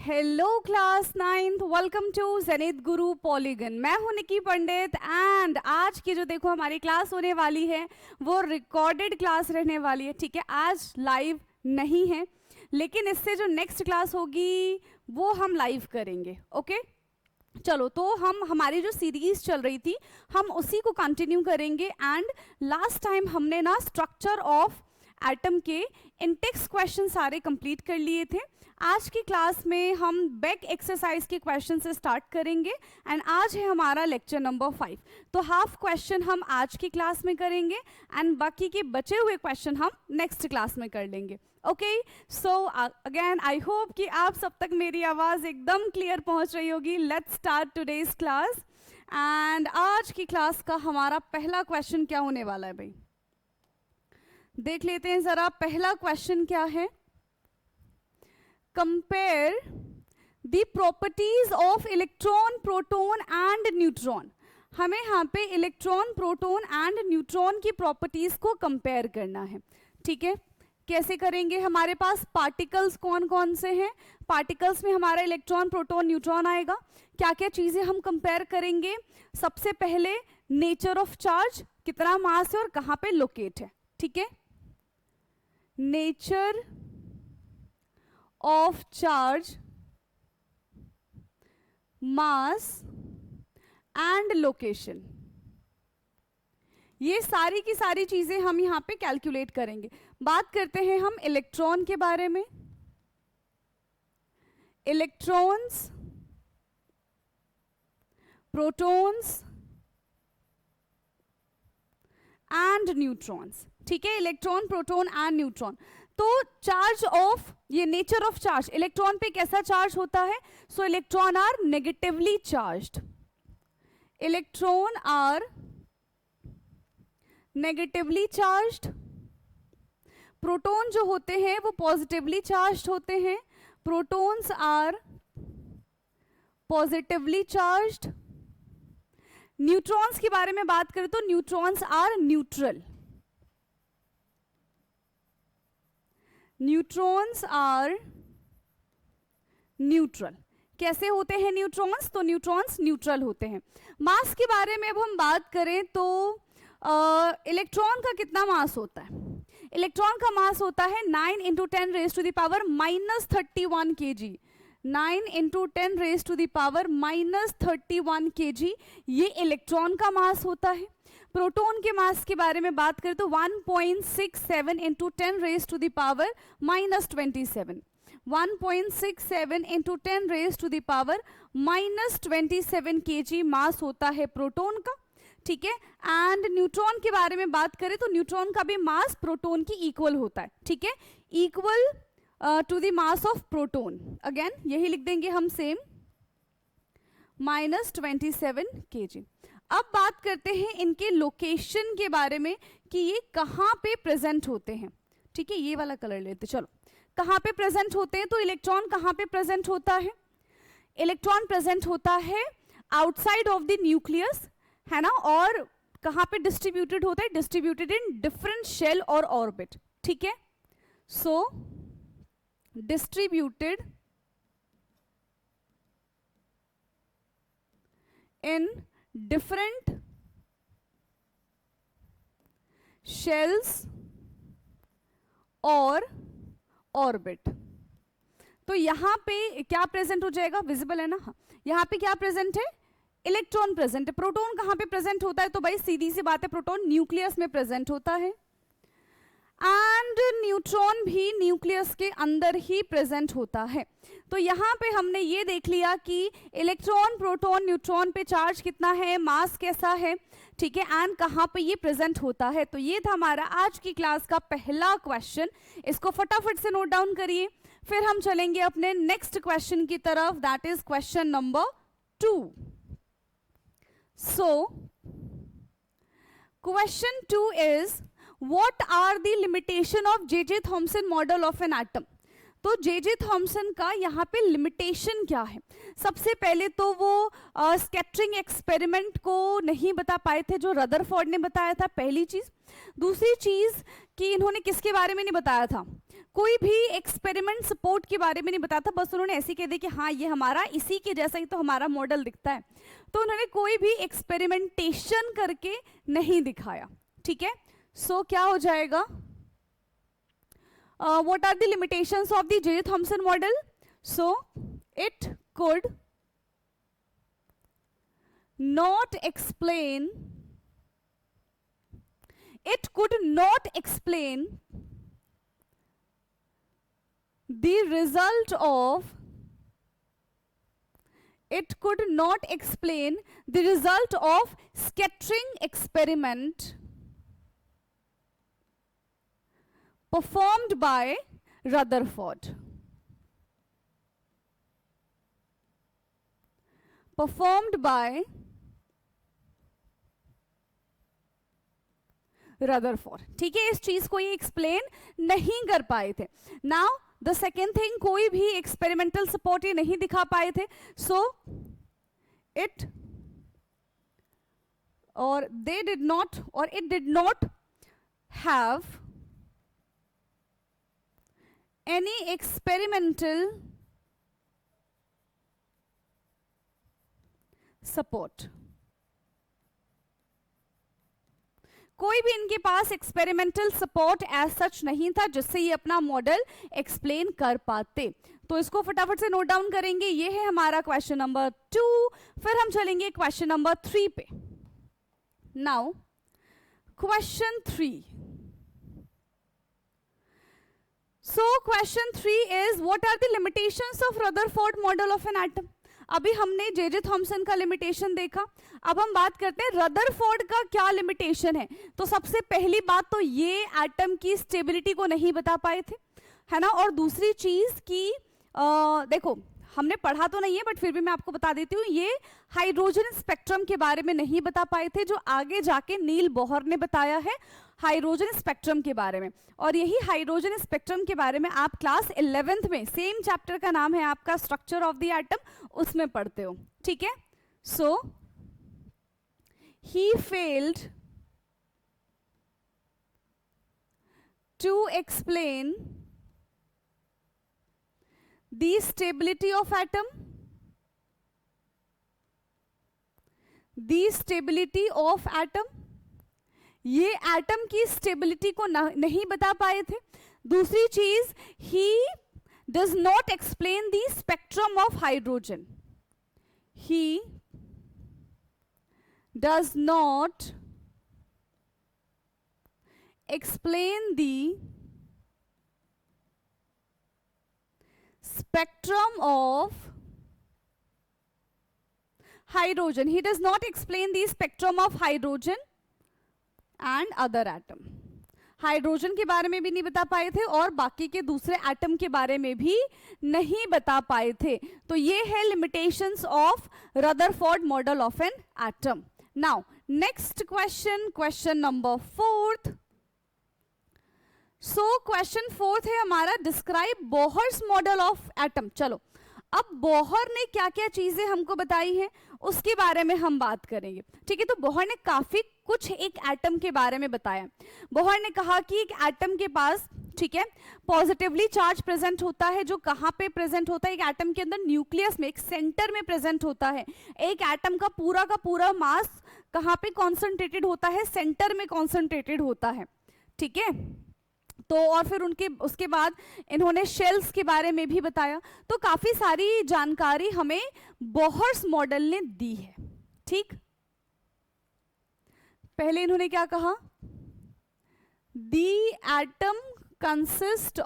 Hello class 9th, welcome to Zenith Guru polygon. मैं हूं निकी पंडित and आज की जो देखो हमारी क्लास होने वाली है वो रिकॉर्डेड क्लास रहने वाली है। ठीक है, आज लाइव नहीं है लेकिन इससे जो नेक्स्ट क्लास होगी वो हम लाइव करेंगे। ओके चलो, तो हम हमारी जो सीरीज चल रही थी हम उसी को कंटिन्यू करेंगे। एंड लास्ट टाइम हमने ना स्ट्रक्चर ऑफ एटम के इंटेक्स क्वेश्चन सारे कंप्लीट कर लिए थे। आज की क्लास में हम बैक एक्सरसाइज के क्वेश्चन से स्टार्ट करेंगे एंड आज है हमारा लेक्चर नंबर 5। तो हाफ क्वेश्चन हम आज की क्लास में करेंगे एंड बाकी के बचे हुए क्वेश्चन हम नेक्स्ट क्लास में कर लेंगे। Okay so again I hope कि आप सब तक मेरी आवाज़ एकदम क्लियर पहुंच रही होगी। Let's start today's class. And आज की क्लास का हमारा पहला क्वेश्चन क्या होने वाला है भाई, देख लेते हैं जरा। पहला क्वेश्चन क्या है, compare the properties of electron, proton and neutron. हमें यहाँ पे इलेक्ट्रॉन, प्रोटॉन एंड न्यूट्रॉन की प्रॉपर्टीज को कंपेयर करना है। ठीक है, कैसे करेंगे? हमारे पास पार्टिकल्स कौन कौन से हैं? पार्टिकल्स में हमारा इलेक्ट्रॉन, प्रोटॉन, न्यूट्रॉन आएगा। क्या क्या चीजें हम कंपेयर करेंगे? सबसे पहले नेचर ऑफ चार्ज, कितना मास है और कहाँ पे लोकेट है। ठीक है, nature of charge, mass and location, ये सारी की सारी चीजें हम यहां पे कैलकुलेट करेंगे। बात करते हैं हम इलेक्ट्रॉन के बारे में। Electrons, protons and neutrons. ठीक है, इलेक्ट्रॉन, प्रोटॉन एंड न्यूट्रॉन। तो चार्ज ऑफ, ये नेचर ऑफ चार्ज, इलेक्ट्रॉन पे कैसा चार्ज होता है? So electron are negatively charged, electron are negatively charged. Proton जो होते हैं वो पॉजिटिवली चार्ज्ड होते हैं, protons are positively charged. Neutrons के बारे में बात करें तो neutrons are neutral, neutrons are neutral. कैसे होते हैं न्यूट्रॉन्स? तो न्यूट्रॉन्स न्यूट्रल होते हैं। मास के बारे में अब हम बात करें तो इलेक्ट्रॉन का कितना मास होता है? इलेक्ट्रॉन का मास होता है 9 × 10 raise to the power -31 kg। 9 × 10 raise to the power -31 kg, ये इलेक्ट्रॉन का मास होता है। प्रोटॉन के मास के बारे में बात करें तो 1.67 × 10 raise to the power -27। 1.67 × 10 raise to the power -27 kg mass होता है प्रोटॉन का। ठीक है, एंड न्यूट्रॉन के बारे में बात करें तो न्यूट्रॉन का भी मास प्रोटॉन की इक्वल होता है। ठीक है, equal to the mass of proton. Again यही लिख देंगे हम सेम, -27 kg। अब बात करते हैं इनके लोकेशन के बारे में कि ये कहाँ पे प्रेजेंट होते हैं। ठीक है, ये वाला कलर लेते चलो। कहाँ पे प्रेजेंट होते हैं? तो इलेक्ट्रॉन कहाँ पे प्रेजेंट होता है? इलेक्ट्रॉन प्रेजेंट होता है आउटसाइड ऑफ द न्यूक्लियस, है ना। और कहाँ पे डिस्ट्रीब्यूटेड होता है? डिस्ट्रीब्यूटेड इन डिफरेंट शेल और ऑर्बिट। ठीक है, सो डिस्ट्रीब्यूटेड इन डिफरेंट शेल्स और ऑर्बिट। तो यहां पे क्या प्रेजेंट हो जाएगा? विजिबल है ना। हाँ, यहां पे क्या प्रेजेंट है? इलेक्ट्रॉन प्रेजेंट है। प्रोटॉन कहां पे प्रेजेंट होता है? तो भाई सीधी सी बात है, प्रोटॉन न्यूक्लियस में प्रेजेंट होता है एंड न्यूट्रॉन भी न्यूक्लियस के अंदर ही प्रेजेंट होता है। तो यहां पे हमने ये देख लिया कि इलेक्ट्रॉन, प्रोटॉन, न्यूट्रॉन पे चार्ज कितना है, मास कैसा है, ठीक है, एंड कहां पे ये प्रेजेंट होता है। तो ये था हमारा आज की क्लास का पहला क्वेश्चन। इसको फटाफट से नोट डाउन करिए, फिर हम चलेंगे अपने नेक्स्ट क्वेश्चन की तरफ, that is question number 2। So, question 2 is, what are the limitation of J.J. Thomson model of an atom? तो जे थॉमसन का यहाँ पे लिमिटेशन क्या है? सबसे पहले तो वो स्कैटरिंग एक्सपेरिमेंट को नहीं बता पाए थे जो रदरफोर्ड ने बताया था, पहली चीज। दूसरी चीज कि इन्होंने किसके बारे में नहीं बताया था, कोई भी एक्सपेरिमेंट सपोर्ट के बारे में नहीं बताया था, बस उन्होंने ऐसे कह दिया कि हाँ ये हमारा इसी के जैसा ही तो हमारा मॉडल दिखता है, तो उन्होंने कोई भी एक्सपेरिमेंटेशन करके नहीं दिखाया, ठीक है। सो क्या हो जाएगा, what are the limitations of the J. Thomson model? So it could not explain the result of scattering experiment performed by Rutherford. ठीक है, इस चीज को ये एक्सप्लेन नहीं कर पाए थे। नाउ द सेकेंड थिंग, कोई भी एक्सपेरिमेंटल सपोर्ट ये नहीं दिखा पाए थे, so it did not have any experimental support. कोई भी इनके पास एक्सपेरिमेंटल सपोर्ट एज सच नहीं था जिससे ये अपना मॉडल एक्सप्लेन कर पाते। तो इसको फटाफट से नोट डाउन करेंगे, ये है हमारा क्वेश्चन नंबर 2। फिर हम चलेंगे क्वेश्चन नंबर 3 पे। Now question 3। So question 3 is what are the limitations of Rutherford model of an atom? अभी हमने जे थॉमसन का लिमिटेशन देखा, अब हम बात करते हैं रदरफोर्ड का क्या लिमिटेशन है। तो सबसे पहली बात तो ये एटम की स्टेबिलिटी को नहीं बता पाए थे, है ना। और दूसरी चीज की देखो हमने पढ़ा तो नहीं है बट फिर भी मैं आपको बता देती हूँ, ये हाइड्रोजन स्पेक्ट्रम के बारे में नहीं बता पाए थे, जो आगे जाके नील बोहर ने बताया है हाइड्रोजन स्पेक्ट्रम के बारे में। और यही हाइड्रोजन स्पेक्ट्रम के बारे में आप क्लास 11th में, सेम चैप्टर का नाम है आपका स्ट्रक्चर ऑफ द एटम, उसमें पढ़ते हो, ठीक है। So he failed to explain the stability of atom, ये एटम की स्टेबिलिटी को नहीं बता पाए थे। दूसरी चीज, he does not explain the spectrum of hydrogen, he does not explain the spectrum of hydrogen. He does not explain the spectrum of hydrogen and other atom. Hydrogen के बारे में भी नहीं बता पाए थे और बाकी के दूसरे एटम के बारे में भी नहीं बता पाए थे। तो ये है limitations of Rutherford model of an atom. Now next question, question number 4। So question 4 है हमारा, describe Bohr's model of atom. चलो अब बोहर ने क्या क्या चीजें हमको बताई हैं उसके बारे में हम बात करेंगे, ठीक है। तो बोहर ने काफी कुछ एक एटम के बारे में बताया। बोहर ने कहा कि एक एटम के पास, ठीक है, पॉजिटिवली चार्ज प्रेजेंट होता है, जो कहाँ पे प्रेजेंट होता है, एक एटम के अंदर न्यूक्लियस में, एक सेंटर में प्रेजेंट होता है। एक एटम का पूरा मास कहाँ पे कॉन्सेंट्रेटेड होता है, सेंटर में कॉन्सेंट्रेटेड होता है, ठीक है। तो और फिर उसके बाद इन्होंने शेल्स के बारे में भी बताया। तो काफी सारी जानकारी हमें बोहर्स मॉडल ने दी है, ठीक। पहले इन्होंने क्या कहा, the atom consist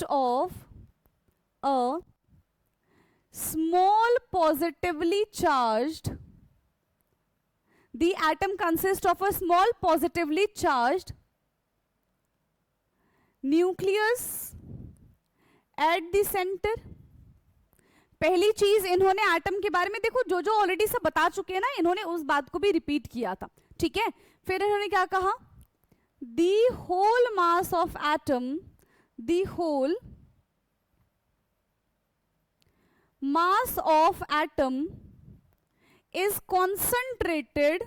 of a small positively charged, the atom consists of a small positively charged nucleus at the center। पहली चीज इन्होंने एटम के बारे में, देखो जो ऑलरेडी सब बता चुके हैं ना, इन्होंने उस बात को भी रिपीट किया था, ठीक है। फिर इन्होंने क्या कहा, the whole mass of atom, the whole mass of atom is concentrated,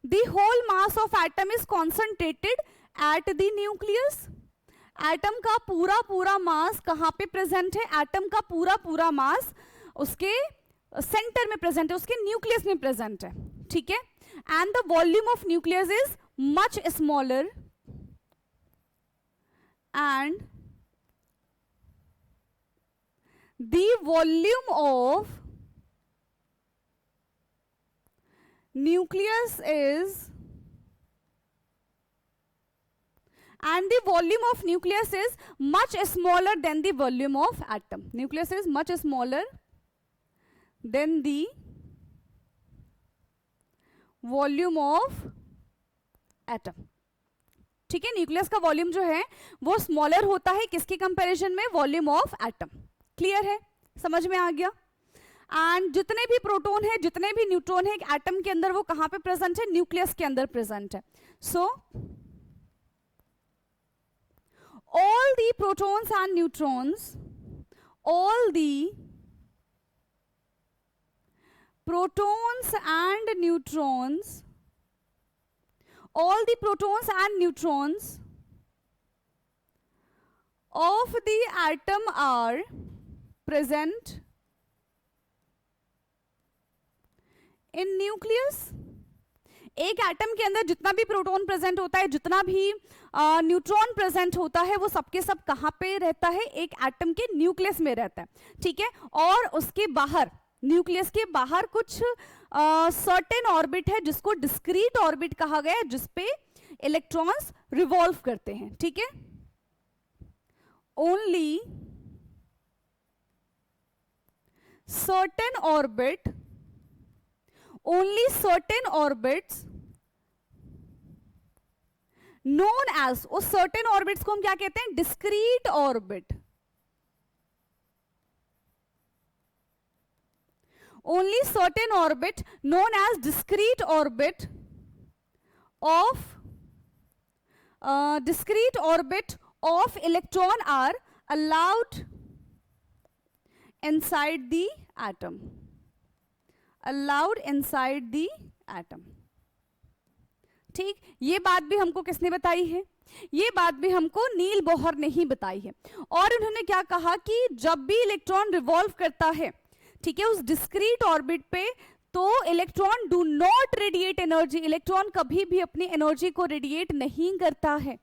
the whole mass of atom is concentrated at the nucleus. Atom का पूरा पूरा मास कहां पे प्रेजेंट है? एटम का पूरा पूरा मास उसके सेंटर में प्रेजेंट है, उसके न्यूक्लियस में प्रेजेंट है, ठीक है। And the volume of nucleus is much smaller, and the volume of nucleus is and the volume of nucleus is much smaller than the volume of atom. Nucleus is much smaller than the volume of atom. ठीक है, nucleus का volume जो है वो smaller होता है किसके comparison में? Volume of atom. क्लियर है, समझ में आ गया। एंड जितने भी प्रोटॉन है, जितने भी न्यूट्रॉन है एटम के अंदर, वो कहां पे प्रेजेंट है? न्यूक्लियस के अंदर प्रेजेंट है। सो all the protons and neutrons, all the protons and neutrons, all the protons and neutrons of the atom are present in nucleus. एक एटम के अंदर जितना भी प्रोटॉन प्रेजेंट होता है, जितना भी न्यूट्रॉन प्रेजेंट होता है, वो सबके सब कहां पे रहता है? एक एटम के न्यूक्लियस में रहता है, ठीक है। और उसके बाहर, न्यूक्लियस के बाहर कुछ सर्टेन ऑर्बिट है जिसको डिस्क्रीट ऑर्बिट कहा गया है, जिसपे इलेक्ट्रॉन्स रिवॉल्व करते हैं, ठीक है। Only certain orbit, only certain orbits known as, उस certain orbits को हम क्या कहते हैं? discrete orbit. Only certain orbit known as discrete orbit of electron are allowed inside the atom. Allowed inside the atom. ठीक, ये बात भी हमको किसने बताई है? ये बात भी हमको नील बोहर ने ही बताई है। और उन्होंने क्या कहा कि जब भी इलेक्ट्रॉन रिवॉल्व करता है, ठीक है, उस डिस्क्रीट ऑर्बिट पे, तो electron do not radiate energy. Electron कभी भी अपनी एनर्जी को रेडिएट नहीं करता है,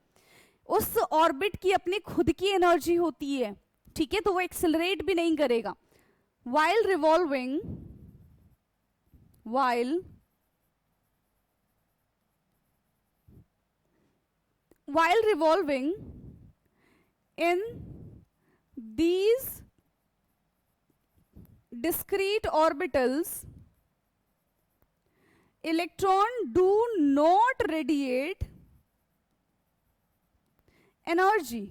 उस ऑर्बिट की अपनी खुद की एनर्जी होती है, ठीक है, तो वो एक्सेलरेट भी नहीं करेगा। while revolving in these discrete orbitals, electron do not radiate energy.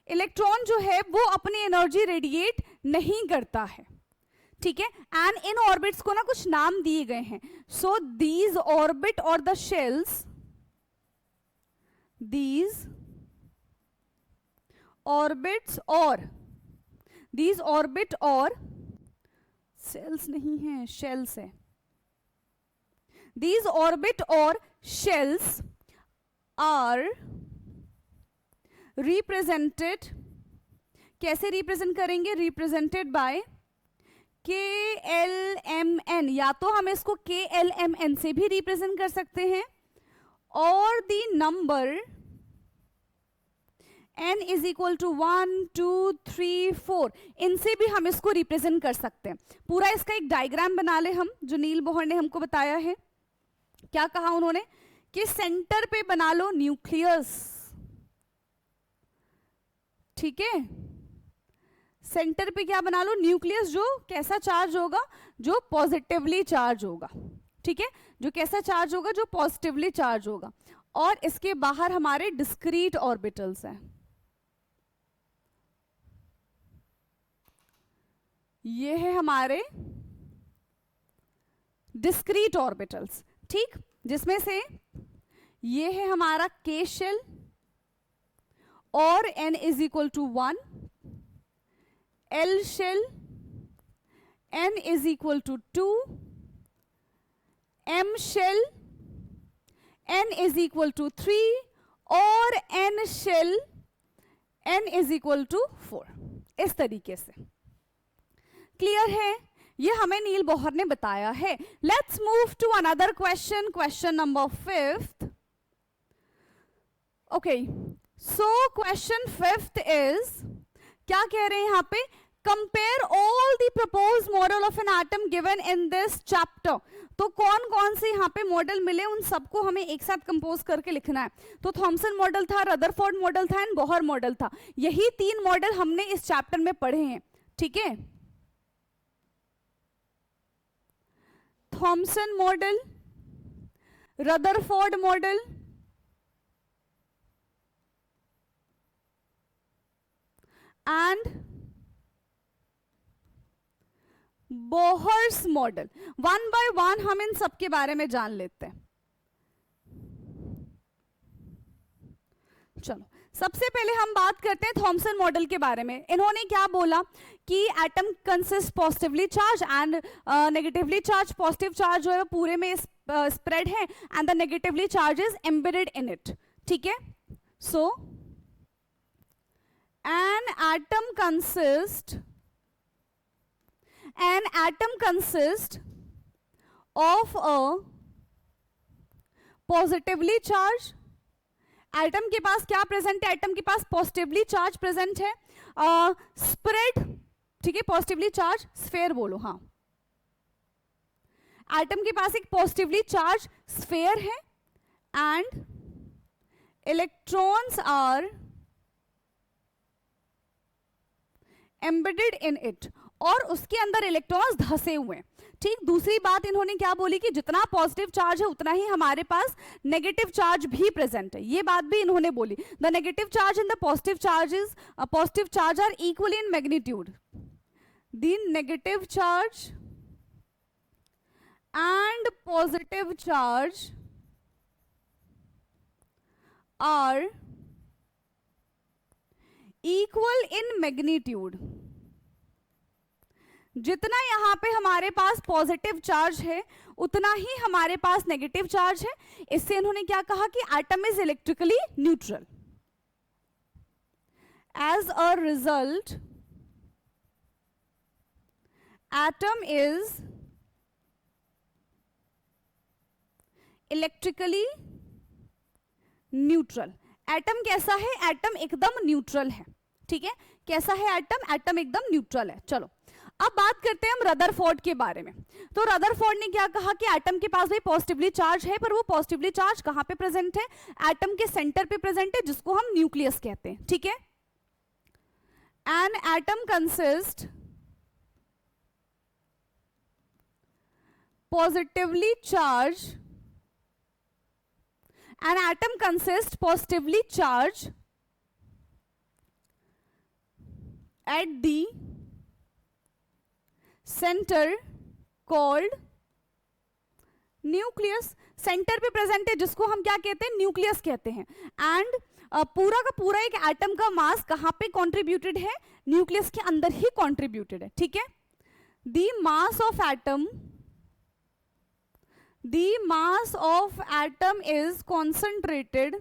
Electron जो है वो अपनी एनर्जी रेडिएट नहीं करता है, ठीक है। एंड इन ऑर्बिट्स को ना कुछ नाम दिए गए हैं। सो दीज ऑर्बिट और the shells, these orbits or cells नहीं है, shells है। these orbit or shells are represented, कैसे रिप्रेजेंट करेंगे? represented by KLMN, या तो हम इसको KLMN से भी रिप्रेजेंट कर सकते हैं, और the number n is equal to 1 2 3 4, इनसे भी हम इसको रिप्रेजेंट कर सकते हैं। पूरा इसका एक डायग्राम बना ले हम, जो नील बोहर ने हमको बताया है। क्या कहा उन्होंने कि सेंटर पे बना लो न्यूक्लियस, ठीक है, सेंटर पे क्या बना लो? न्यूक्लियस, जो कैसा चार्ज होगा? जो पॉजिटिवली चार्ज होगा, ठीक है, जो कैसा चार्ज होगा? जो पॉजिटिवली चार्ज होगा। और इसके बाहर हमारे डिस्क्रीट ऑर्बिटल्स हैं। ये है हमारे डिस्क्रीट ऑर्बिटल्स, ठीक, जिसमें से ये है हमारा k शेल और n is equal to 1, l shell n is equal to 2, m shell n is equal to 3 और n shell n is equal to 4। इस तरीके से क्लियर है, ये हमें नील बोहर ने बताया है। Let's move to another question, question number 5th। Okay, so question 5th is, क्या कह रहे हैं यहां पे, compare all the proposed model of an atom given in this chapter. तो कौन कौन से यहाँ पे मॉडल मिले उन सबको हमें एक साथ कंपोज करके लिखना है। तो थॉमसन मॉडल था, रदरफोर्ड मॉडल था एंड बोहर मॉडल था। यही 3 मॉडल हमने इस चैप्टर में पढ़े हैं, ठीक है। Thompson model, Rutherford model and Bohr's model. One by one हम इन सब के बारे में जान लेते हैं। चलो, सबसे पहले हम बात करते हैं थॉमसन मॉडल के बारे में। इन्होंने क्या बोला कि atom consist positively charge and negatively charge. Positive charge जो है वो पूरे में स्प्रेड है and the negatively charge is embedded in it, ठीक है। सो an atom consists of a positively charged, atom के पास क्या प्रेजेंट है, एटम के पास पॉजिटिवली चार्ज प्रेजेंट है, स्प्रेड, ठीक है, पॉजिटिवली चार्ज स्फेयर बोलो, हाँ, एटम के पास एक पॉजिटिवली चार्ज स्फेयर है and electrons are embedded in it, और उसके अंदर इलेक्ट्रॉन्स धसे हुए हैं, ठीक। दूसरी बात इन्होंने क्या बोली कि जितना पॉजिटिव चार्ज है उतना ही हमारे पास नेगेटिव चार्ज भी प्रेजेंट है। ये बात भी इन्होंने बोली। The negative charge and the positive charge are equal in magnitude. The negative charge and positive charge are equal in magnitude. जितना यहां पे हमारे पास पॉजिटिव चार्ज है उतना ही हमारे पास नेगेटिव चार्ज है। इससे इन्होंने क्या कहा कि atom is electrically neutral. As a result atom is electrically neutral. Atom कैसा है, एटम एकदम न्यूट्रल है, ठीक है। कैसा है एटम, एटम एकदम न्यूट्रल है। चलो, अब बात करते हैं हम रदरफोर्ड के बारे में। तो रदरफोर्ड ने क्या कहा कि एटम के पास भी पॉजिटिवली चार्ज है, पर वो पॉजिटिवली चार्ज कहां पे प्रेजेंट है, एटम के सेंटर पे प्रेजेंट है, जिसको हम न्यूक्लियस कहते हैं, ठीक है। An atom consist positively charge, an atom consists positively charged at the center called nucleus। Centre पे प्रेजेंट है जिसको हम क्या कहते हैं, न्यूक्लियस कहते हैं। एंड पूरा का पूरा एक एटम का मास कहां पे कंट्रीब्यूटेड है, न्यूक्लियस के अंदर ही कंट्रीब्यूटेड है, ठीक है। The mass of atom, the mass of atom is concentrated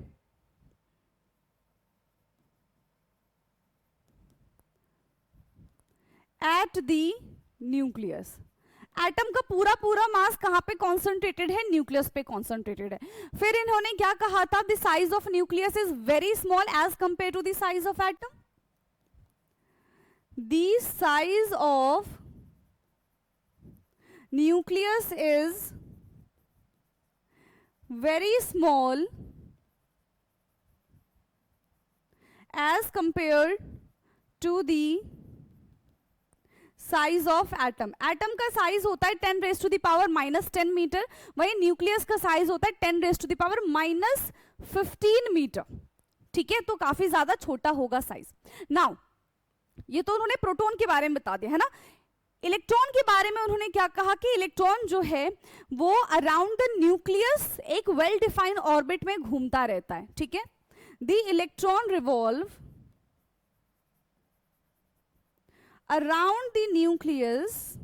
at the nucleus। Atom का पूरा पूरा मास कहां पे कॉन्सेंट्रेटेड है, न्यूक्लियस पे कॉन्सेंट्रेटेड है। फिर इन्होंने क्या कहा था, the size of nucleus is very small as compare to the size of atom. The size of nucleus is very small as compared to the size of atom। Atom का size होता है 10 raise to the power -10 metre, वही nucleus का size होता है 10 raise to the power -15 metre, ठीक है। तो काफी ज्यादा छोटा होगा साइज। नाउ ये तो उन्होंने प्रोटॉन के बारे में बता दिया है ना। इलेक्ट्रॉन के बारे में उन्होंने क्या कहा कि इलेक्ट्रॉन जो है वो अराउंड द न्यूक्लियस एक वेल डिफाइंड ऑर्बिट में घूमता रहता है, ठीक है। The electron revolve around the nucleus,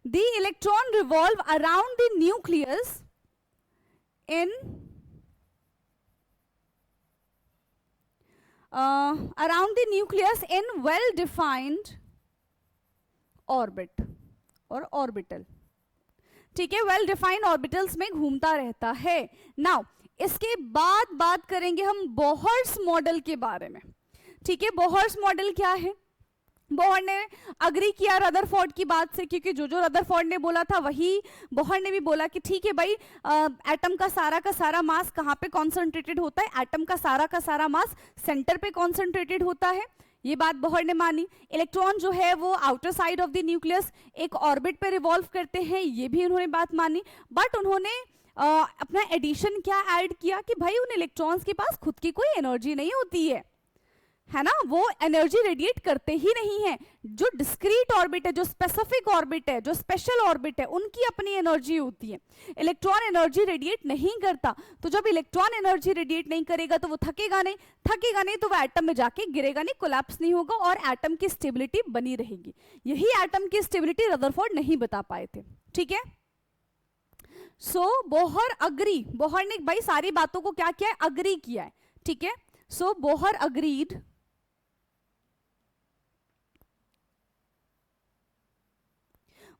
the electron revolve around the nucleus in around the nucleus in well defined orbit और orbital, ठीक है, वेल डिफाइंड ऑर्बिटल्स में घूमता रहता है। नाउ इसके बाद बात करेंगे हम बोहर्स मॉडल के बारे में, ठीक है। बोहर्स मॉडल क्या है? बोहर ने अग्री किया रदरफोर्ड की बात से, क्योंकि जो रदरफोर्ड ने बोला था वही बोहर ने भी बोला कि ठीक है भाई, एटम का सारा मास कहाँ पे कॉन्सेंट्रेटेड होता है? एटम का सारा मास सेंटर पे कॉन्सेंट्रेटेड होता है, ये बात बोहर ने मानी। इलेक्ट्रॉन जो है वो outer side of the nucleus एक ऑर्बिट पे रिवॉल्व करते हैं, ये भी उन्होंने बात मानी। बट उन्होंने अपना एडिशन क्या ऐड किया कि भाई उन इलेक्ट्रॉन्स के पास खुद की कोई एनर्जी नहीं होती है ना, वो एनर्जी रेडिएट करते ही नहीं है। जो डिस्क्रीट ऑर्बिट है, जो स्पेसिफिक ऑर्बिट है, जो स्पेशल ऑर्बिट है, उनकी अपनी एनर्जी होती है। इलेक्ट्रॉन एनर्जी रेडिएट नहीं करता, तो जब इलेक्ट्रॉन एनर्जी रेडिएट नहीं करेगा तो वो थकेगा नहीं तो वो एटम में जाके गिरेगा नहीं, कोलैप्स नहीं होगा और एटम की स्टेबिलिटी बनी रहेगी। यही एटम की स्टेबिलिटी रदरफोर्ड नहीं बता पाए थे, ठीक है। सो बोहर अग्री, बोहर ने भाई सारी बातों को क्या किया है? अग्री किया है, ठीक है। So Bohr agreed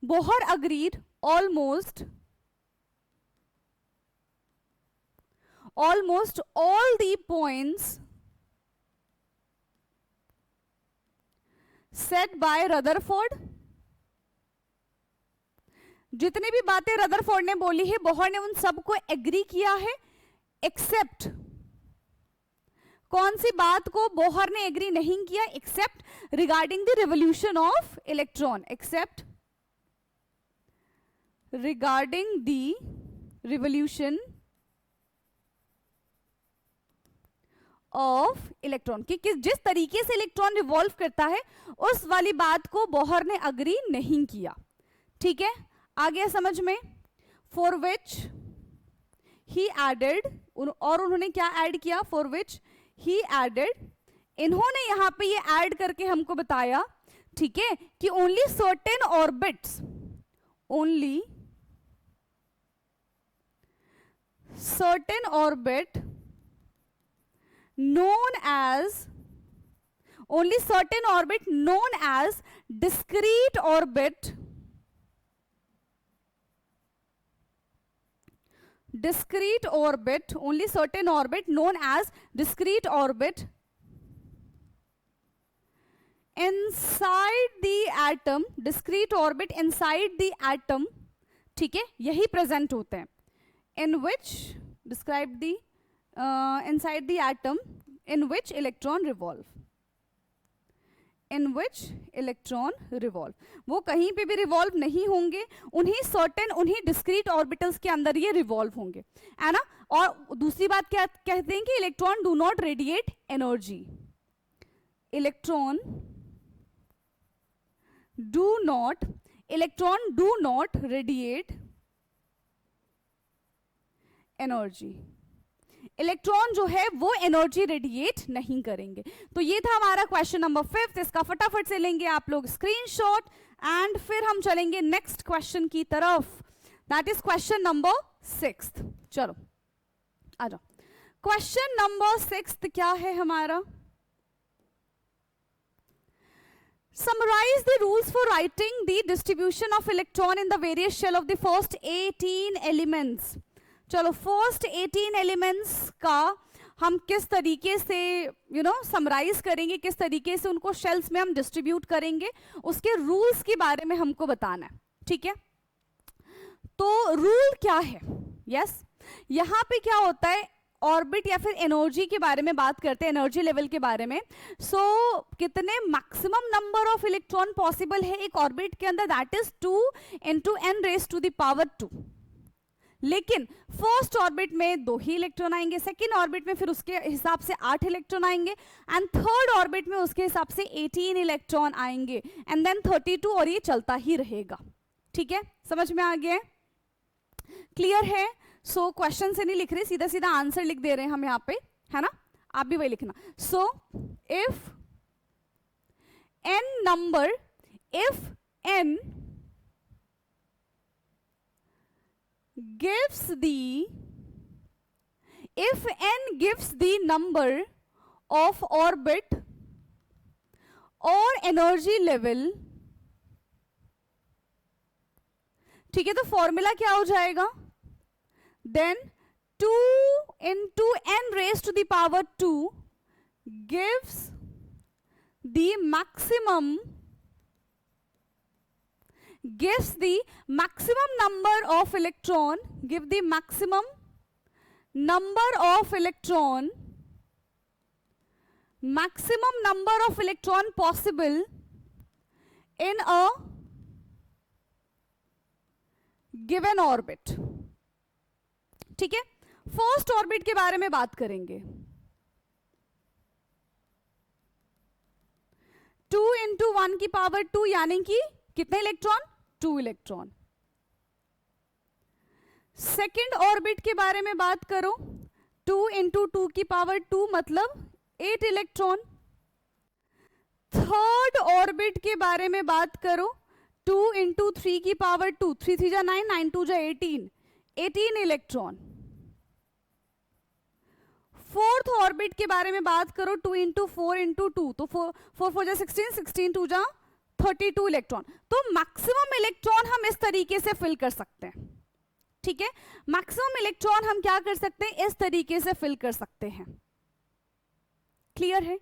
Bohr agreed almost all the points said by Rutherford। जितने भी बातें रदरफोर्ड ने बोली है, बोहर ने उन सब को एग्री किया है, एक्सेप्ट कौन सी बात को बोहर ने एग्री नहीं किया? Except regarding the revolution of electron, except regarding the revolution of electron, कि जिस तरीके से इलेक्ट्रॉन रिवॉल्व करता है उस वाली बात को बोहर ने अग्री नहीं किया, ठीक है। आगे समझ में, for which he added, और उन्होंने क्या ऐड किया? for which he added, इन्होंने यहां पे ये ऐड करके हमको बताया, ठीक है, कि only certain orbits, only certain orbit known as, only certain orbit known as discrete orbit, only certain orbit known as discrete orbit inside the atom, discrete orbit inside the atom, ठीक है, यही present होते हैं। in which describe the inside the atom in which electron revolve, in which electron revolve, वो कहीं पे भी revolve नहीं होंगे, उन्हीं डिस्क्रीट ऑर्बिटल्स के अंदर ये रिवॉल्व होंगे, है ना। और दूसरी बात क्या कहते हैं कि electron do not radiate energy, electron do not radiate energy, electron जो है वो एनर्जी रेडिएट नहीं करेंगे। तो ये था हमारा क्वेश्चन नंबर 5, इसका फटाफट से लेंगे आप लोग स्क्रीनशॉट एंड फिर हम चलेंगे नेक्स्ट क्वेश्चन की तरफ, दैट इज क्वेश्चन नंबर 6। चलो आ जाओ, क्वेश्चन नंबर 6 क्या है हमारा? Summarize the rules for writing the distribution of electron in the various shell of the first 18 elements। चलो फर्स्ट 18 एलिमेंट्स का हम किस तरीके से समराइज करेंगे, किस तरीके से उनको शेल्स में हम डिस्ट्रीब्यूट करेंगे, उसके रूल्स के बारे में हमको बताना है, ठीक है। तो रूल क्या है? यस, यहां पे क्या होता है, ऑर्बिट या फिर एनर्जी के बारे में बात करते हैं, एनर्जी लेवल के बारे में। सो कितने maximum number of electron possible है एक ऑर्बिट के अंदर? दैट इज 2 × n⁻², लेकिन फर्स्ट ऑर्बिट में 2 ही इलेक्ट्रॉन आएंगे, सेकेंड ऑर्बिट में फिर उसके हिसाब से 8 इलेक्ट्रॉन आएंगे, एंड थर्ड ऑर्बिट में उसके हिसाब से 18 इलेक्ट्रॉन आएंगे, एंड देन 32, और ये चलता ही रहेगा। ठीक है, समझ में आ गया है? क्लियर है? सो क्वेश्चन से नहीं लिख रहे, सीधा सीधा आंसर लिख दे रहे हैं हम यहाँ पे, है ना? आप भी वही लिखना। So if n number, if n gives the number of orbit or energy level, ठीक है, तो फॉर्मूला क्या हो जाएगा? Then 2 into n raised to the power 2 gives the maximum number of electron, give the maximum number of electron possible in a given orbit। ठीक है, first orbit के बारे में बात करेंगे। 2 into 1 की पावर 2 यानी कि कितने इलेक्ट्रॉन? 2 इलेक्ट्रॉन। सेकेंड ऑर्बिट के बारे में बात करो, 2 into 2 की पावर 2 मतलब 8 इलेक्ट्रॉन। थर्ड ऑर्बिट के बारे में बात करो, 2 into 3 की पावर 2, 3 3 जा 9, 9 2 जा 18 इलेक्ट्रॉन। फोर्थ ऑर्बिट के बारे में बात करो, 2 into 4 into 2, तो 4 4 जा 16, 16 2 जा 32 इलेक्ट्रॉन। तो मैक्सिमम इलेक्ट्रॉन हम इस तरीके से फिल कर सकते हैं। ठीक है, मैक्सिमम इलेक्ट्रॉन हम क्या कर सकते हैं? इस तरीके से फिल कर सकते हैं। क्लियर है?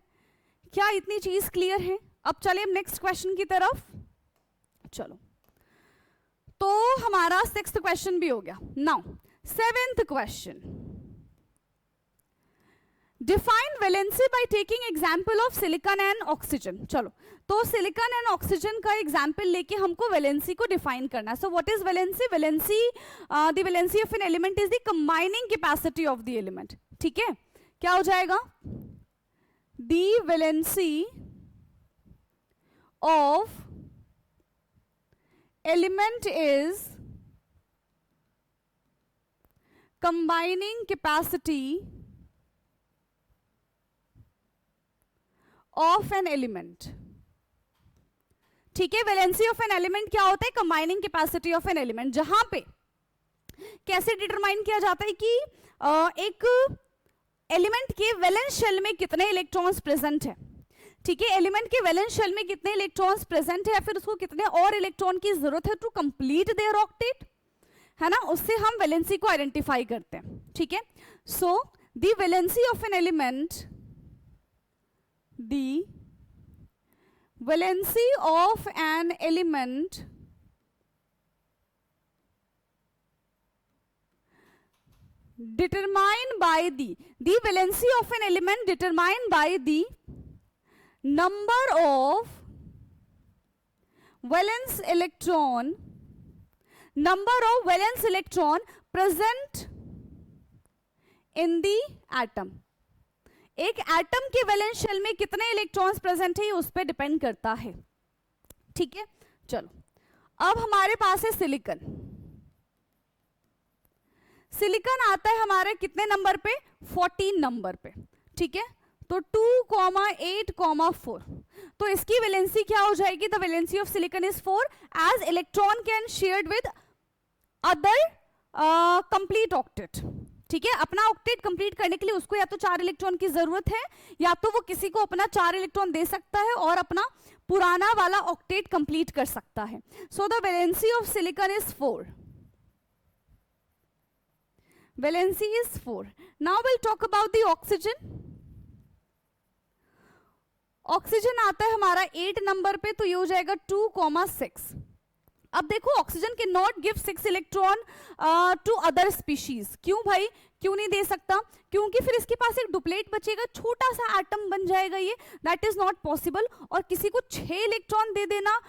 क्या इतनी चीज क्लियर है? अब चलिए नेक्स्ट क्वेश्चन की तरफ। चलो, तो हमारा 6th क्वेश्चन भी हो गया। Now 7th question, define valency by taking example of silicon and oxygen. चलो, तो सिलिकॉन एंड ऑक्सीजन का एग्जांपल लेके हमको वैलेंसी को डिफाइन करना है। सो what is valency? The valency of an element is the combining capacity of the element. ठीक है, क्या हो जाएगा? The valency of element is combining capacity of an element. ठीक है, वैलेंसी ऑफ एन एलिमेंट क्या होता है? Combining capacity of an element. जहां पे कैसे डिटरमाइन किया जाता है कि एक एलिमेंट के वैलेंस शेल में कितने इलेक्ट्रॉन्स प्रेजेंट है। ठीक है, एलिमेंट के वैलेंस शेल में कितने इलेक्ट्रॉन्स प्रेजेंट है, फिर उसको कितने और इलेक्ट्रॉन की जरूरत है टू कंप्लीट देयर ऑक्टेट, है ना? उससे हम वैलेंसी को आइडेंटिफाई करते हैं। ठीक है, so the valency of an element, the valency of an element determined by the valency of an element determined by the number of valence electron present in the atom। एक atom के valence shell में कितने electrons present है, ये उस पर depend करता है। ठीक है, चलो, अब हमारे पास है सिलिकॉन। सिलिकॉन आता है हमारे कितने नंबर पे? 14 नंबर पे। ठीक है, तो 2,8,4, तो इसकी वैलेंसी क्या हो जाएगी? The valency of silicon is 4 as electron can shared with other complete octet. ठीक है, अपना ऑक्टेट कंप्लीट करने के लिए उसको या तो 4 इलेक्ट्रॉन की जरूरत है, या तो वो किसी को अपना 4 इलेक्ट्रॉन दे सकता है और अपना पुराना वाला ऑक्टेट कंप्लीट कर सकता है। So the valency of silicon is 4। Valency is 4। Now will talk about the oxygen. Oxygen आता है हमारा 8 नंबर पे, तो ये हो जाएगा 2,6। अब देखो, ऑक्सीजन के not give 6 electron to other species. क्यों भाई, क्यों नहीं दे सकता? क्योंकि फिर इसके पास एक डुप्लेट बचेगा, छोटा सा एटम बन जाएगा ये, दैट इज नॉट पॉसिबल। और किसी को 6 इलेक्ट्रॉन दे देना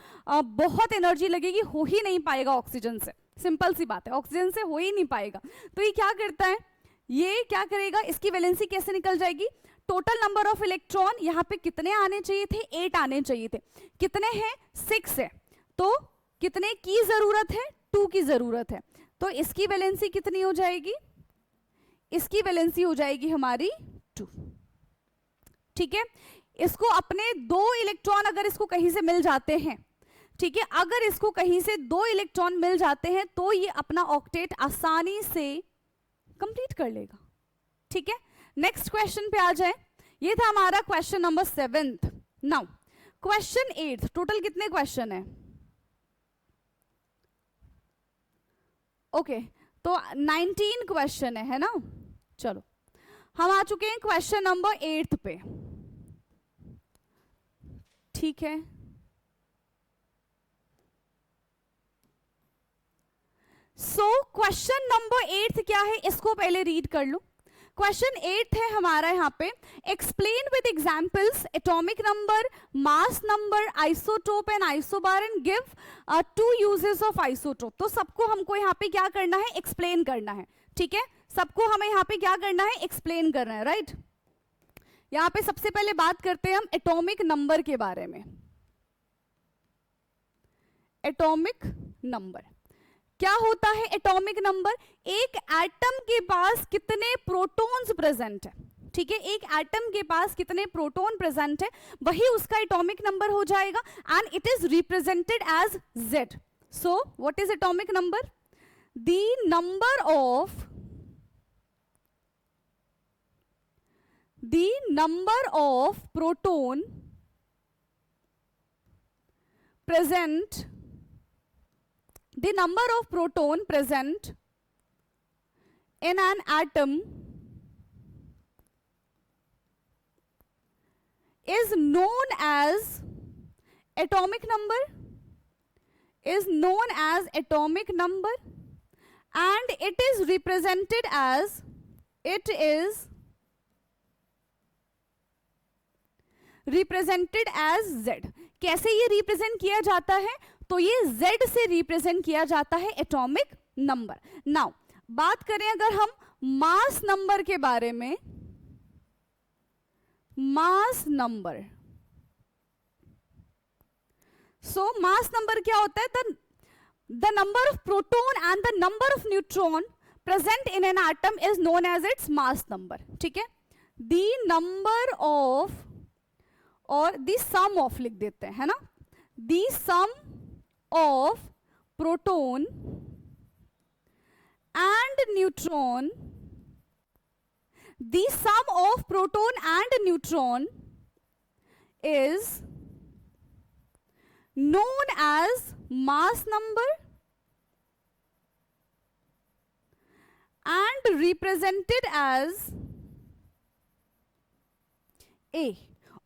बहुत एनर्जी लगेगी, हो ही नहीं पाएगा ऑक्सीजन से। सिंपल सी बात है, ऑक्सीजन से हो ही नहीं पाएगा। तो ये क्या करता है, ये क्या करेगा, इसकी वैलेंसी कैसे निकल जाएगी, टोटल नंबर ऑफ इलेक्ट्रॉन यहाँ पे कितने आने चाहिए थे, 8 आने चाहिए थे, कितने हैं, 6 है, तो कितने की जरूरत है, 2 की जरूरत है, तो इसकी वैलेंसी कितनी हो जाएगी, इसकी वैलेंसी हो जाएगी हमारी 2। ठीक है, इसको अपने 2 इलेक्ट्रॉन अगर इसको कहीं से मिल जाते हैं, ठीक है, अगर इसको कहीं से 2 इलेक्ट्रॉन मिल जाते हैं तो ये अपना ऑक्टेट आसानी से कंप्लीट कर लेगा। ठीक है, नेक्स्ट क्वेश्चन पे आ जाए। ये था हमारा question number 7। Now question 8, total कितने क्वेश्चन है, ओके तो 19 क्वेश्चन है ना। चलो हम आ चुके हैं क्वेश्चन नंबर 8 पे। ठीक है, सो क्वेश्चन नंबर 8 क्या है, इसको पहले रीड कर लो। क्वेश्चन 8 है हमारा यहाँ पे, explain with examples atomic number, mass number, isotope and isobar and give 2 uses of isotope. तो सबको हमको यहाँ पे क्या करना है, एक्सप्लेन करना है। ठीक है, सबको हमें यहाँ पे क्या करना है, एक्सप्लेन करना है, राइट। यहाँ पे सबसे पहले बात करते हैं हम एटॉमिक नंबर के बारे में। एटॉमिक नंबर क्या होता है, एटॉमिक नंबर एक एटम के पास कितने प्रोटॉन्स प्रेजेंट है। ठीक है, एक एटम के पास कितने प्रोटॉन प्रेजेंट है वही उसका एटॉमिक नंबर हो जाएगा, and it is represented as Z। So what is atomic number, the number of proton present, the number of proton present in an atom is known as atomic number, is known as atomic number, and it is represented as, it is represented as Z। कैसे ये represent किया जाता है, तो ये Z से represent किया जाता है एटॉमिक नंबर। नाउ बात करें अगर हम मास नंबर के बारे में, मास नंबर, सो मास नंबर क्या होता है, the number of proton and the number of neutron present in an atom is known as its mass number. ठीक है, द नंबर ऑफ, और दी सम ऑफ लिख देते हैं, है ना, the sum of proton and neutron, the sum of proton and neutron is known as mass number and represented as A।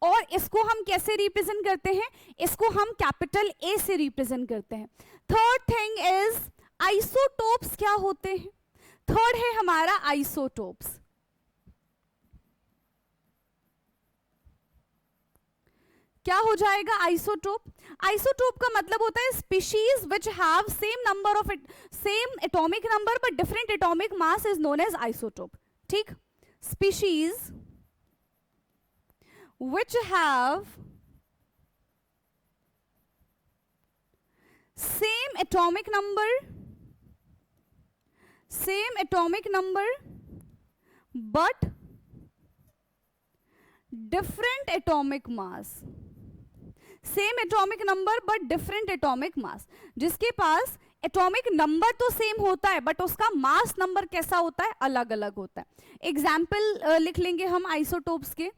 और इसको हम कैसे रिप्रेजेंट करते हैं, इसको हम कैपिटल A से रिप्रेजेंट करते हैं। थर्ड थिंग इज आइसोटोप्स क्या होते हैं, थर्ड है हमारा आइसोटोप्स। क्या हो जाएगा आइसोटोप, आइसोटोप का मतलब होता है species which have same number of same atomic number but different atomic mass is known as isotope. ठीक, species which have same atomic number but different atomic mass, same atomic number but different atomic mass, जिसके पास atomic number तो same होता है but उसका mass number कैसा होता है, अलग अलग होता है। एग्जाम्पल लिख लेंगे हम आइसोटोप्स के,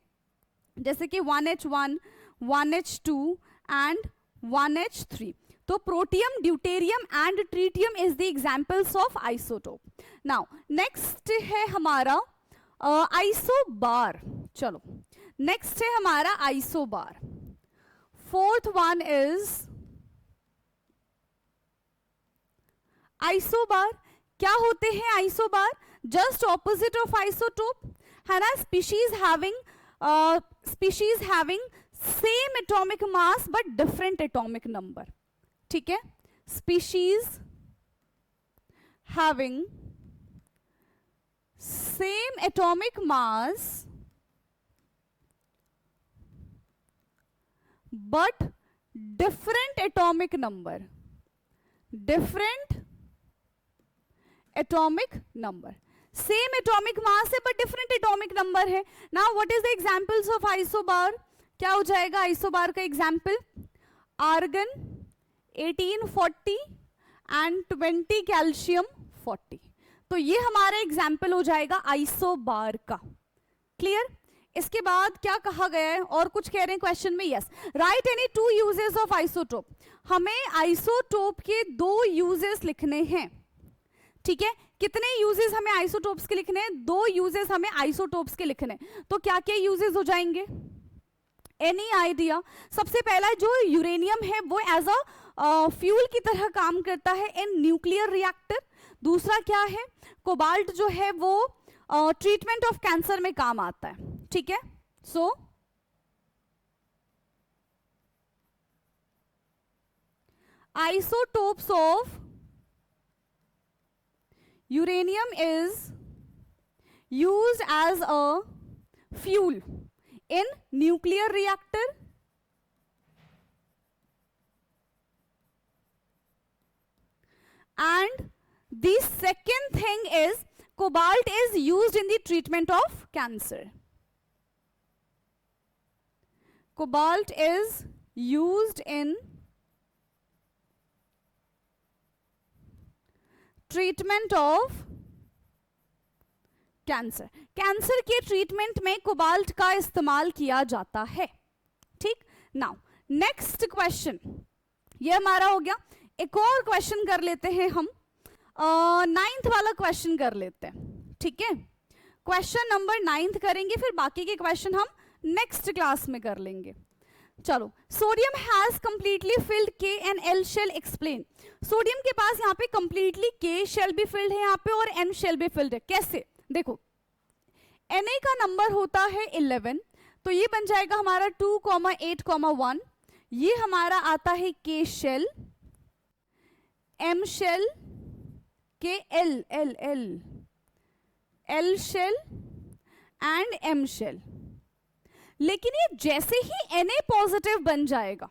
जैसे कि 1H1, 1H2 एंड 1H3। तो protium, deuterium and tritium is the examples of isotope. Now next है हमारा आइसोबार। चलो नेक्स्ट है हमारा isobar. Fourth one is isobar. क्या होते हैं isobar, just opposite of isotope, है ना, species having same atomic mass but different atomic number. ठीक है, species having same atomic mass but different atomic number. Different atomic number. Same atomic mass है but different atomic number है. Now what is the examples of isobar? क्या हो जाएगा isobar का example? Argon 1840 and 20 calcium 40. तो ये हमारा example हो जाएगा आइसोबार का. क्लियर? इसके बाद क्या कहा गया है और कुछ कह रहे हैं क्वेश्चन में. Yes, right any two uses of isotope. हमें आइसोटोप के 2 यूजेस लिखने हैं. ठीक है, कितने यूजेस हमें आइसोटोप्स के लिखने हैं? 2 यूजेस हमें आइसोटोप्स के लिखने हैं. तो क्या क्या यूजेस हो जाएंगे? Any idea? सबसे पहला जो यूरेनियम है वो एज अ फ्यूल की तरह काम करता है इन न्यूक्लियर रिएक्टर. दूसरा क्या है? कोबाल्ट जो है वो ट्रीटमेंट ऑफ कैंसर में काम आता है. ठीक है, so isotopes of uranium is used as a fuel in nuclear reactor and the second thing is cobalt is used in the treatment of cancer. Cobalt is used in treatment of cancer. Cancer के treatment में cobalt का इस्तेमाल किया जाता है. ठीक, now next question ये हमारा हो गया. एक और क्वेश्चन कर लेते हैं हम. 9th वाला क्वेश्चन कर लेते हैं. ठीक है, क्वेश्चन नंबर 9th करेंगे, फिर बाकी के क्वेश्चन हम नेक्स्ट क्लास में कर लेंगे. चलो, sodium has completely filled K and L shell explain. Sodium के पास यहाँ पे कंप्लीटली के शेल भी फिल्ड है यहाँ पे और एन शेल भी फिल्ड है. कैसे? देखो, Na का नंबर होता है 11, तो ये बन जाएगा हमारा 2,8,1. ये हमारा आता है K shell, M shell, K L L L L shell and M shell. लेकिन ये जैसे ही Na पॉजिटिव बन जाएगा,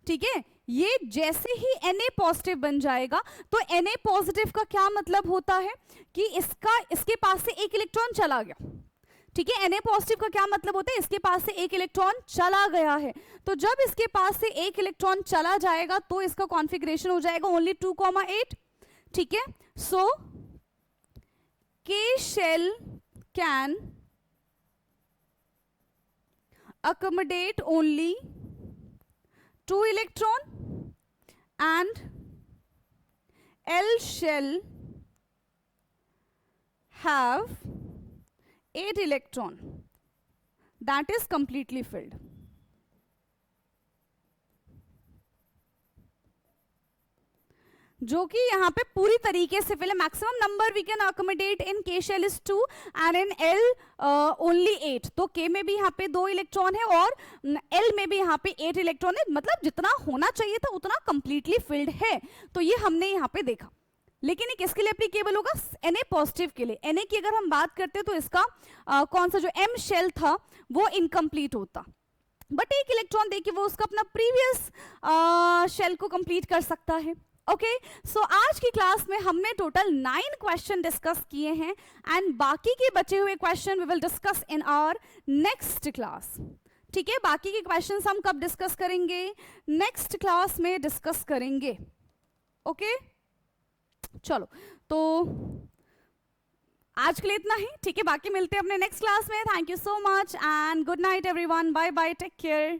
ठीक है, ये जैसे ही Na पॉजिटिव बन जाएगा तो Na पॉजिटिव का क्या मतलब होता है कि इसके पास से एक इलेक्ट्रॉन चला गया. ठीक है, Na पॉजिटिव का क्या मतलब होता है? इसके पास से एक इलेक्ट्रॉन चला गया है. तो जब इसके पास से एक इलेक्ट्रॉन चला जाएगा तो इसका कॉन्फ़िगरेशन हो जाएगा ओनली 2,8. ठीक है, सो के shell can accommodate only 2 electron and L shell have 8 electron. That is completely filled. जो कि यहाँ पे पूरी तरीके से फिल है. Maximum number we can accommodate in K shell is 2 and in L only 8. तो के में भी यहाँ पे 2 इलेक्ट्रॉन है और एल में भी यहाँ पे 8 इलेक्ट्रॉन है. मतलब जितना होना चाहिए था उतना कंप्लीटली फिल्ड है. तो ये हमने यहाँ पे देखा. लेकिन ये किसके लिए एप्लीकेबल होगा? Na पॉजिटिव के लिए. Na की अगर हम बात करते तो इसका कौन सा जो एम शेल था वो इनकम्प्लीट होता, बट एक इलेक्ट्रॉन देके वो उसका अपना प्रीवियस शेल को कंप्लीट कर सकता है. ओके, सो आज की क्लास में हमने टोटल 9 क्वेश्चन डिस्कस किए हैं एंड बाकी के बचे हुए question we will discuss in our next class. ठीक है, बाकी के क्वेश्चंस हम कब डिस्कस करेंगे? नेक्स्ट क्लास में डिस्कस करेंगे. ओके, चलो तो आज के लिए इतना ही. ठीक है, बाकी मिलते हैं अपने नेक्स्ट क्लास में. Thank you so much and good night everyone. Bye bye, take care.